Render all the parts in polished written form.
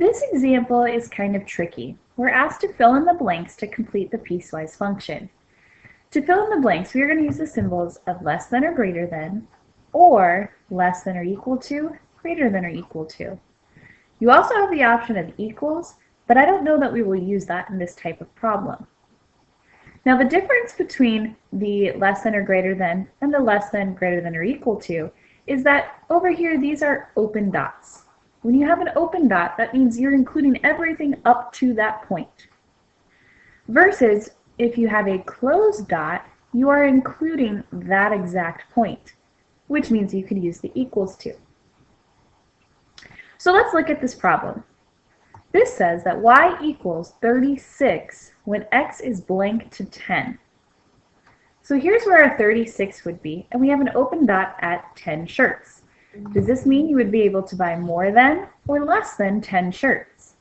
This example is kind of tricky. We're asked to fill in the blanks to complete the piecewise function. To fill in the blanks, we are going to use the symbols of less than or greater than, or less than or equal to, greater than or equal to. You also have the option of equals, but I don't know that we will use that in this type of problem. Now the difference between the less than or greater than and the less than, greater than, or equal to is that over here these are open dots. When you have an open dot, that means you're including everything up to that point. Versus if you have a closed dot, you are including that exact point, which means you could use the equals to. So let's look at this problem. This says that y equals 36 when x is blank to 10. So here's where our 36 would be, and we have an open dot at 10 shirts. Does this mean you would be able to buy more than or less than 10 shirts?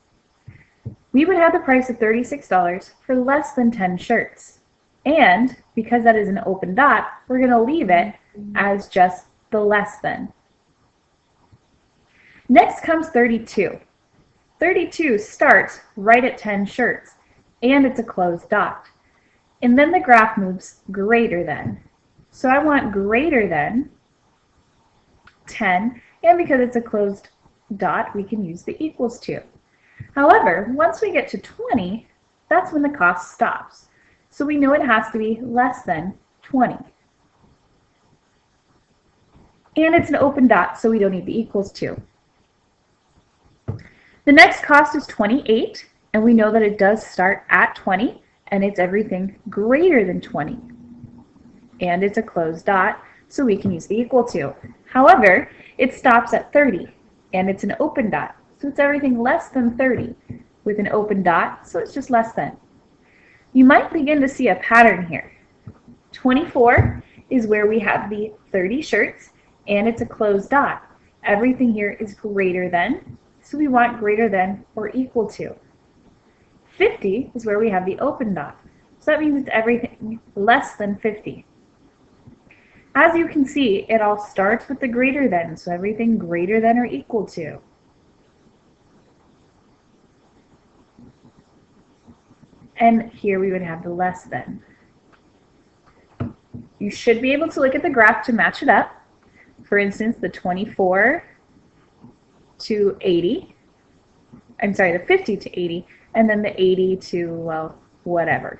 We would have the price of $36 for less than 10 shirts. And because that is an open dot, we're going to leave it as just the less than. Next comes 32. 32 starts right at 10 shirts, and it's a closed dot. And then the graph moves greater than. So I want greater than 10, and because it's a closed dot, we can use the equals to. However, once we get to 20, that's when the cost stops. So we know it has to be less than 20. And it's an open dot, so we don't need the equals to. The next cost is 28, and we know that it does start at 20, and it's everything greater than 20. And it's a closed dot, so we can use the equal to. However, it stops at 30, and it's an open dot, so it's everything less than 30 with an open dot, so it's just less than. You might begin to see a pattern here. 24 is where we have the 30 shirts, and it's a closed dot. Everything here is greater than, so we want greater than or equal to. 50 is where we have the open dot, so that means it's everything less than 50. As you can see, it all starts with the greater than, so everything greater than or equal to. And here we would have the less than. You should be able to look at the graph to match it up. For instance, the 24 to 80, I'm sorry, the 50 to 80, and then the 80 to, well, whatever.